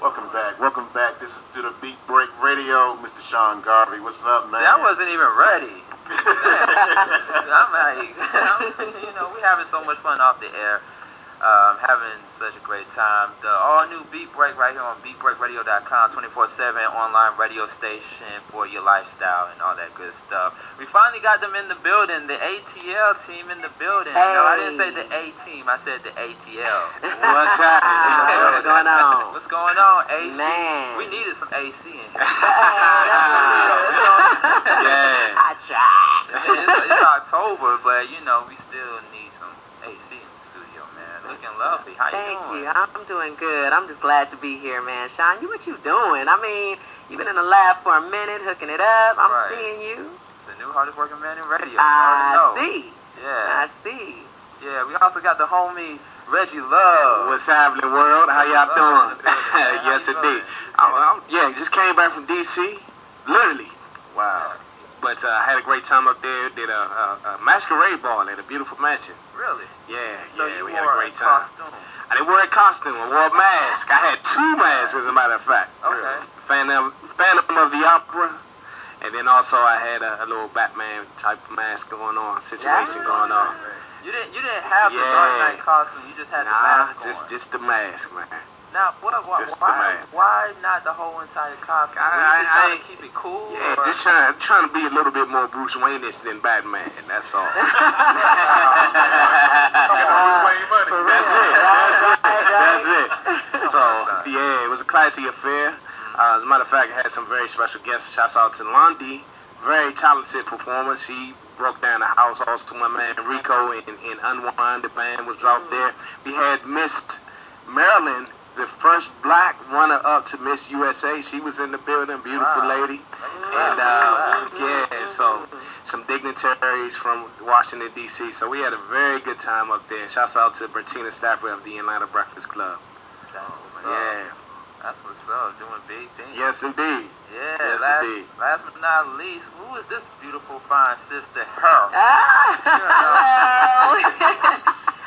Welcome back. Welcome back. This is To The Beat Break Radio. Mr. Sean Garvey. What's up, man? See, I wasn't even ready. I'm like, we're having so much fun off the air. Having such a great time. The all-new Beat Break right here on beatbreakradio.com, 24/7 online radio station for your lifestyle and all that good stuff. We finally got them in the building, the ATL team in the building. Hey. No, I didn't say the A team, I said the ATL. What's happening? What's going on? What's going on, AC? Man. We needed some AC in here. Yeah. I tried. It's October, but we still need some AC in the studio, man. Looking lovely. How you Thank doing? you. I'm doing good. I'm just glad to be here, man. Sean, what you doing? I mean, you've been in the lab for a minute, hooking it up. I'm Right. seeing you. The new hardest working man in radio. You I already know. see. Yeah. I see. Yeah, we also got the homie Reggie Love. What's happening, world? How y'all Love doing? in the building, man. How Yes, you indeed. doing? Yeah, just came back from D.C. Literally. Wow. But I had a great time up there. Did a masquerade ball at a beautiful mansion. Really? Yeah, So yeah, you we had a wore great time. costume. I didn't wear a costume. I wore a mask. I had two masks, as a matter of fact. Okay. Phantom of the Opera. And then also I had a little Batman type of mask going on, situation going on. You didn't have the Yeah. Dark Knight costume. You just had the mask on. just the mask, man. Now, Just the mask. why not the whole entire costume? I- Were you just trying I- to keep it cool? Yeah, or? just trying to be a little bit more Bruce Wayne-ish than Batman. That's all. That's it. So yeah, it was a classy affair. As a matter of fact, I had some very special guests. Shouts out to Lundy, very talented performer. She broke down the house. Also to my man Rico in Unwind. The band was out there. We had Miss Marilyn, the first black runner-up to Miss USA. She was in the building, beautiful Wow. lady. And yeah, so some dignitaries from Washington, D.C. So we had a very good time up there. Shouts out to Bertina Stafford of the Atlanta Breakfast Club. That's what's up. Yeah. That's what's up. Doing big things. Yes, indeed. Yeah. Yes, last, indeed. last but not least, who is this beautiful, fine sister? Her. Hello.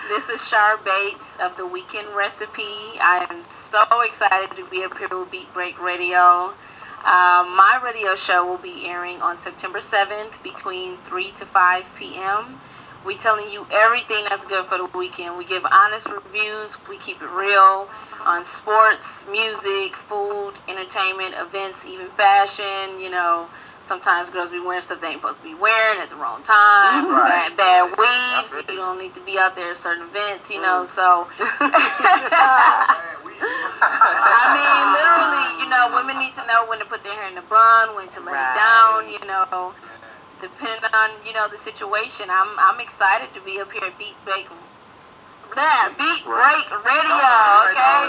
This is Shar Bates of the Weekend Recipe. I am so excited to be up here with Beat Break Radio. My radio show will be airing on September 7th between 3 to 5 p.m. We telling you everything that's good for the weekend. We give honest reviews. We keep it real on sports, music, food, entertainment, events, even fashion. Sometimes girls be wearing stuff they ain't supposed to be wearing at the wrong time. Right. Bad weaves. You don't need to be out there at certain events, so. I mean, literally, women need to know when to put their hair in a bun, when to let it down, depending on, the situation. I'm excited to be up here at Beat Break Radio, okay?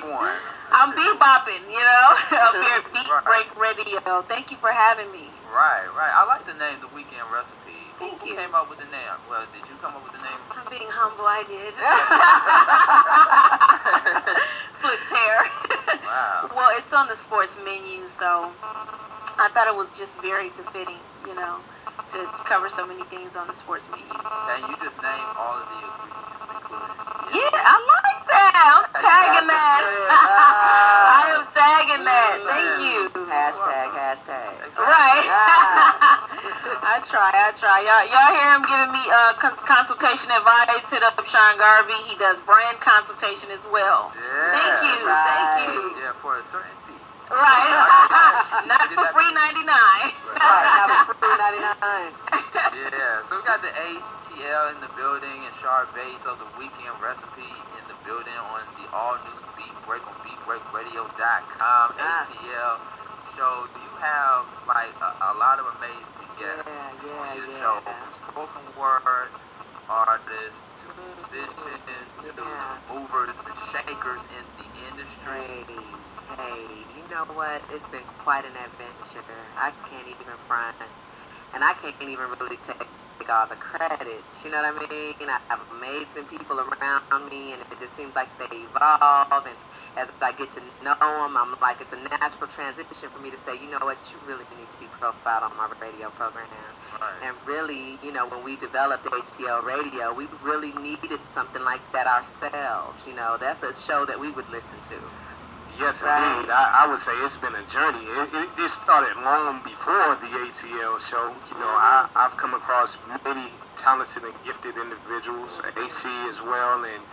I'm beat bopping, up here at Beat Break Radio. Thank you for having me. Right. I like the name, The Weekend Recipe. Thank Who you. came up with the name? Well, did you come up with the name? I'm being humble, I did. Flip's hair. Wow. Well, it's on the sports menu, so I thought it was just very befitting, to cover so many things on the sports menu. And you just named all of the ingredients included. Yeah, I like that. I'm tagging that. I am tagging that. Thank you. Hashtag. Exactly. Right. I try. Y'all hear him giving me consultation advice. Hit up Sean Garvey. He does brand consultation as well. Yeah. Thank you. Right. Thank you. Yeah, for a certain fee. Right. Not for free 99. Right, $3.99. Yeah, so we got the A-T-ELLE in the building and Shar Bates of the Weekend Recipe in the building on the all-new Beat Break on beatbreakradio.com. A-T-ELLE show. You have a lot of amazing guests on your show. From spoken word artists to musicians to movers and shakers in the industry. Hey, you know what? It's been quite an adventure. I can't even front. And I can't even really take all the credit. You know what I mean? I have amazing people around me, and it just seems like they evolve. And as I get to know them, I'm like, it's a natural transition for me to say, you know what? You really need to be profiled on my radio program. Right. And really, when we developed A-T-ELLE Radio, we really needed something like that ourselves. That's a show that we would listen to. Yes, indeed. I would say it's been a journey. It started long before the ATL show. You know, I've come across many talented and gifted individuals, AC as well, and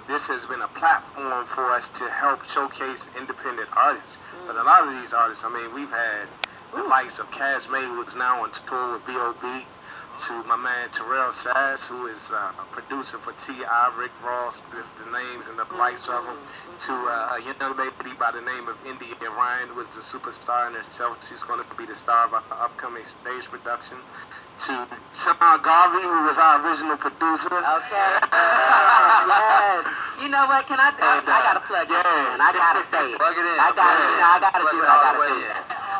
this has been a platform for us to help showcase independent artists. But a lot of these artists, I mean, we've had the likes of CASON, who's now on tour with B.O.B., to my man Terrell Sass, who is a producer for T.I., Rick Ross, the names and the likes of them, to a young lady by the name of India Ryan, who is the superstar in herself. She's going to be the star of our upcoming stage production. To Shar Garvey, who was our original producer. Okay. Yes. You know what? Can I gotta plug it in. I gotta say it. Plug it in. I gotta do what I gotta do.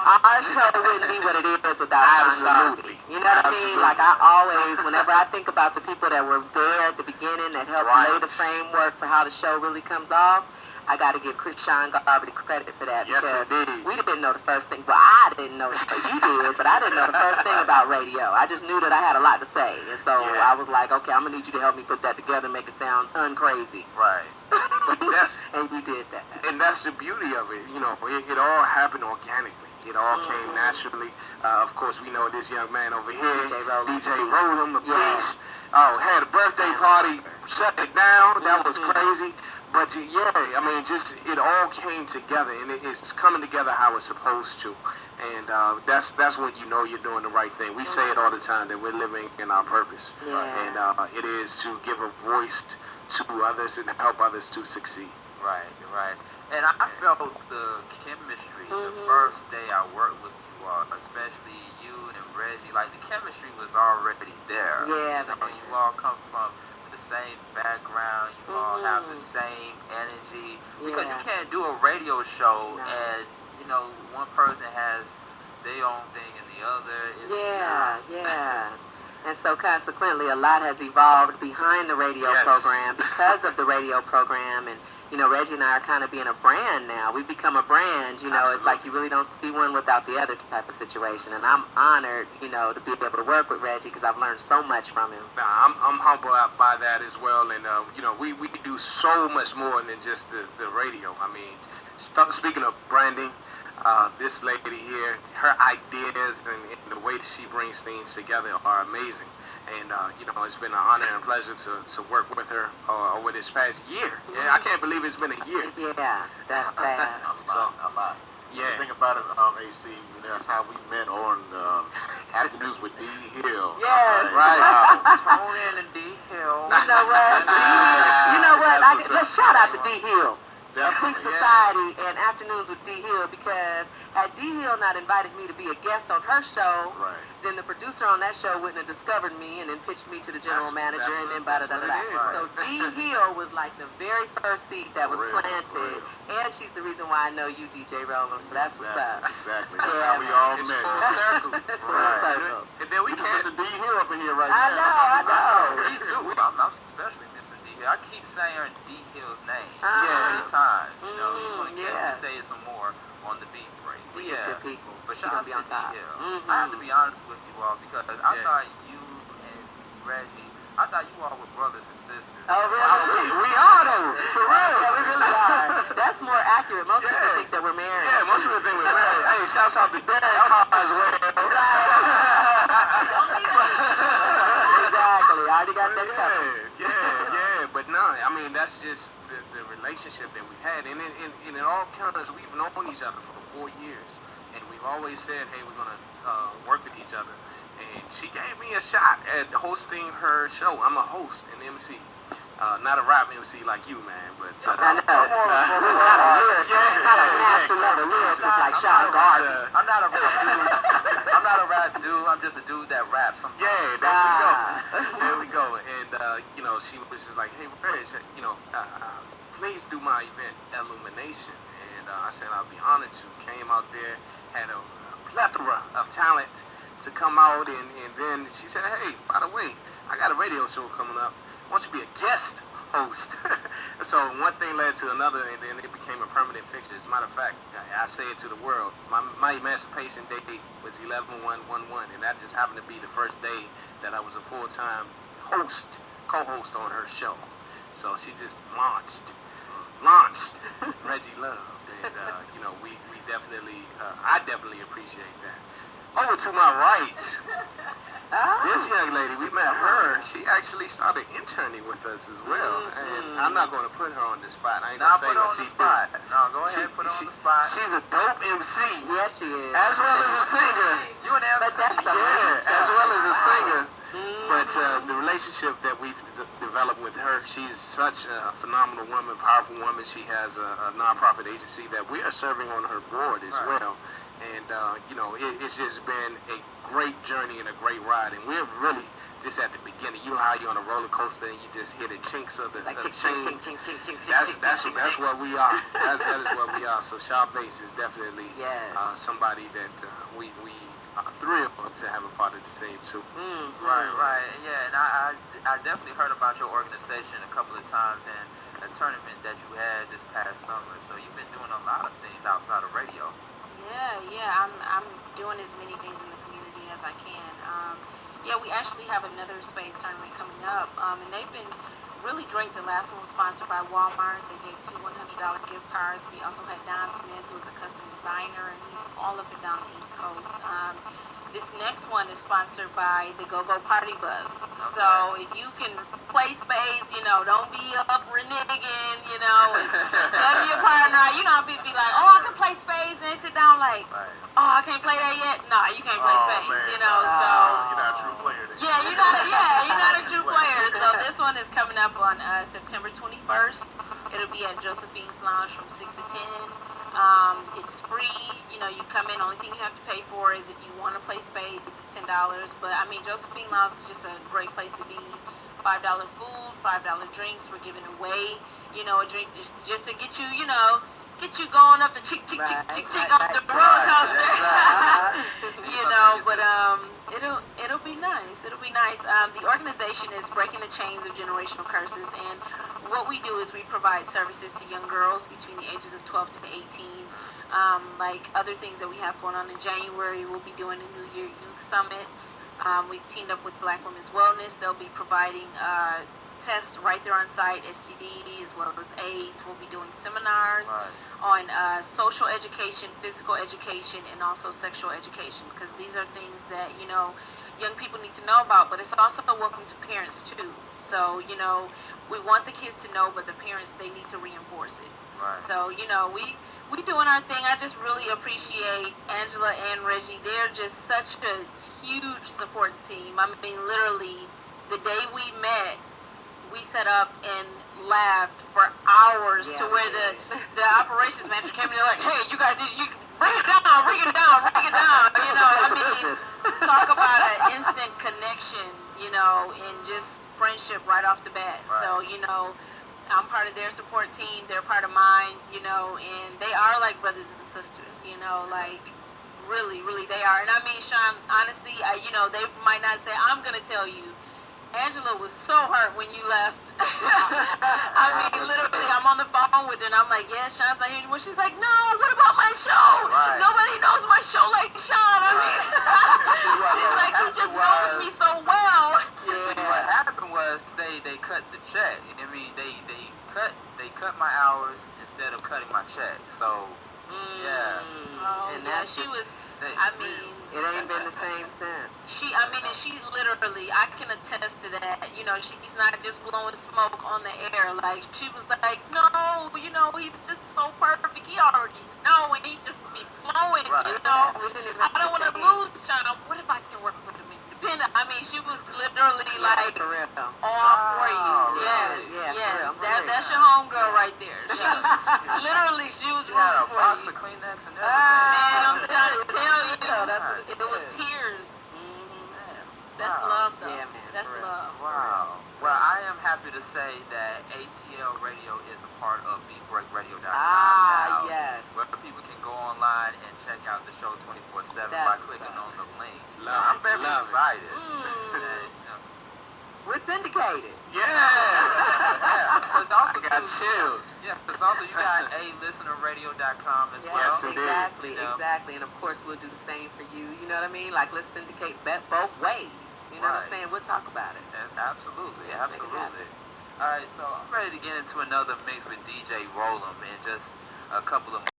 Our show wouldn't be what it is without Shar Garvey. You know what I mean? Like I always, whenever I think about the people that were there at the beginning that helped lay the framework for how the show really comes off, I got to give Shar Garvey credit for that. Yes, because indeed. we didn't know the first thing. Well, I didn't know. You did, but I didn't know the first thing about radio. I just knew that I had a lot to say. And so I was like, okay, I'm going to need you to help me put that together and make it sound uncrazy. Right. And you did that. And that's the beauty of it. You know, it all happened organically. It all came naturally. Of course, we know this young man over here, DJ Rollem, the beast. Oh, had a birthday party, shut it down. That was crazy. But yeah, I mean, just it all came together, and it's coming together how it's supposed to. And that's when you know you're doing the right thing. We say it all the time that we're living in our purpose, and it is to give a voice to others and help others to succeed. Right. And I felt the chemistry the first day I worked with you all, especially you and Reggie. Like the chemistry was already there. Yeah. You know, you all come from the same background, you all have the same energy, because you can't do a radio show and you know one person has their own thing and the other is and so consequently a lot has evolved behind the radio program because of the radio program. And you know, Reggie and I are kind of being a brand now. We've become a brand, you know. It's like you really don't see one without the other type of situation. And I'm honored, you know, to be able to work with Reggie because I've learned so much from him. I'm humbled by that as well. And, you know, we do so much more than just the radio. I mean, speaking of branding, this lady here, her ideas and the way that she brings things together are amazing. And, you know, it's been an honor and a pleasure to work with her over this past year. Yeah, I can't believe it's been a year. Yeah, that's fast. A lot. Yeah. Think about it, AC, that's how we met on Afternoons with D. Hill. Yeah, right. Tone in and D Hill. You know what? You know what? Let's shout out to D. Hill. Pink Society and Afternoons with D. Hill, because had D. Hill not invited me to be a guest on her show, then the producer on that show wouldn't have discovered me and then pitched me to the general manager and then blah-da-da-da-da. So D. Hill was like the very first seed that was planted, and she's the reason why I know you, DJ Rollem, so that's what's up. Exactly. That's how we all met. Full circle. Full circle. And then we can't... Mr. D. Hill up in here right I now. know. Me too. I'm especially missing D Hill. I keep saying D Hill's name every time. You know, he's going to get me to say it some more on the beat break. D is good people. But She shout out gonna to be on D top. Hill. I have to be honest with you all because I thought you and Reggie, I thought you all were brothers and sisters. Oh, really? We are, though. For real. Yeah, we really are. That's more accurate. Most people think that we're married. Yeah, most people think we're married. Hey, shouts out to Dad as well. Exactly. I already got that covered. Yeah. But no, I mean, that's just the relationship that we had. And in all counts, we've known each other for 4 years. And we've always said, hey, we're going to work with each other. And she gave me a shot at hosting her show. I'm a host and MC. Not a rap MC like you, man, but... I know. Not a master level lyricist like Shar Garvey. I'm not a rap dude. I'm not a rap dude. I'm just a dude that raps sometimes. Yeah, there we go. And, you know, she was just like, hey, Reg, you know, please do my event, Illumination. And I said I'll be honored to. Came out there, had a plethora of talent to come out. And then she said, hey, by the way, I got a radio show coming up. Why don't you be a guest host? So one thing led to another, and then it became a permanent fixture. As a matter of fact, I say it to the world. My emancipation date was 11/1/11, and that just happened to be the first day that I was a full-time co-host on her show. So she just launched. Reggie loved, and we definitely, I definitely appreciate that. Over to my right, this young lady, we met her. She actually started interning with us as well, and I'm not going to put her on the spot. I ain't gonna say what she did. No, go ahead, put her on the spot. She's a dope MC. Yes, she is. As well as a singer. You an MC? But that's the As well as a singer. But the relationship that we've developed with her, she's such a phenomenal woman, powerful woman. She has a nonprofit agency that we are serving on her board as well. And, it's just been a great journey and a great ride. And we're really just at the beginning. You know how you're on a roller coaster and you just hear the chinks of the chain. That's what we are. That is what we are. So Shar Bates is definitely somebody that we are thrilled to have a part of the team too. Right. Yeah, and I definitely heard about your organization a couple of times and a tournament that you had this past summer. So you've been doing a lot of things outside of radio. Yeah. I'm doing as many things in the community as I can. We actually have another space tournament coming up, and they've been really great. The last one was sponsored by Walmart. They gave 2 $100 gift cards. We also had Don Smith, who is a custom designer, and he's all up and down the East Coast. This next one is sponsored by the Go-Go Party Bus. Okay. So if you can play spades, don't be up reneging, and have your partner. People be like, oh, I can play spades, and they sit down like, oh, I can't play that yet. No, you can't play spades, So You're not a true player then. you're not a true player. So this one is coming up on September 21st. It'll be at Josephine's Lounge from 6 to 10. It's free. You come in. Only thing you have to pay for is if you want to play spades, it's $10. But Josephine Lounge is just a great place to be. $5 food, $5 drinks. We're giving away, a drink just to get you, get you going up the chick up the roller coaster. But it'll be nice. It'll be nice. The organization is Breaking the Chains of Generational Curses, and what we do is we provide services to young girls between the ages of 12 to 18. Like other things that we have going on in January, we'll be doing a New Year Youth Summit. We've teamed up with Black Women's Wellness. They'll be providing tests right there on site, STD as well as AIDS. We'll be doing seminars on social education, physical education, and also sexual education, because these are things that, young people need to know about, but it's also welcome to parents too. So, we want the kids to know, but the parents, they need to reinforce it. Right. So, we doing our thing. I just really appreciate Angela and Reggie. They're just such a huge support team. Literally, the day we met, we set up and laughed for hours to where the operations manager came in. They're like, hey, you guys, you bring it down. Talk about an instant connection, and just friendship right off the bat. Right. So, I'm part of their support team. They're part of mine, and they are like brothers and sisters, really, really they are. And Sean, honestly, they might not say, I'm going to tell you, Angela was so hurt when you left. Literally, I'm on the phone with her, and I'm like, yeah, Sean's not here anymore. She's like, no, what about my show? Right. Nobody knows my show like Sean. She's like, he just knows me so well. Yeah. What happened was they cut the check. They cut my hours instead of cutting my check. So And that's she was. it ain't been the same since. She literally, I can attest to that. She's not just blowing smoke on the air. Like, she was like, no, he's just so perfect. He already know, and he just be flowing, Right. I don't want to lose Sean. What if I can work with him independent? She was literally like for real. all for you. Wow, Yes, really? yes. Yeah, for real. That's your homegirl right there. She was literally, she was She had rooting a for box you. of Kleenex and everything. Man, I'm trying to tell you, That's it was tears. Man, That's wow. love, though. Yeah, man, That's for real. love. Wow. Well, I am happy to say that ATL Radio is a part of BeatBreakRadio.com now, yes. where people can go online and check out the show 24/7 by That's clicking what's on the link. Love I'm very it. excited. We're syndicated. But it's also I got chills. it's also you got AListenerRadio.com as well. Yes, indeed. Exactly, You know? exactly. And of course, we'll do the same for you. You know what I mean? Like, let's syndicate both ways. You know what I'm Right. saying? We'll talk about it. Absolutely, Let's make it absolutely. All right, so I'm ready to get into another mix with DJ ROLLEM, and just a couple of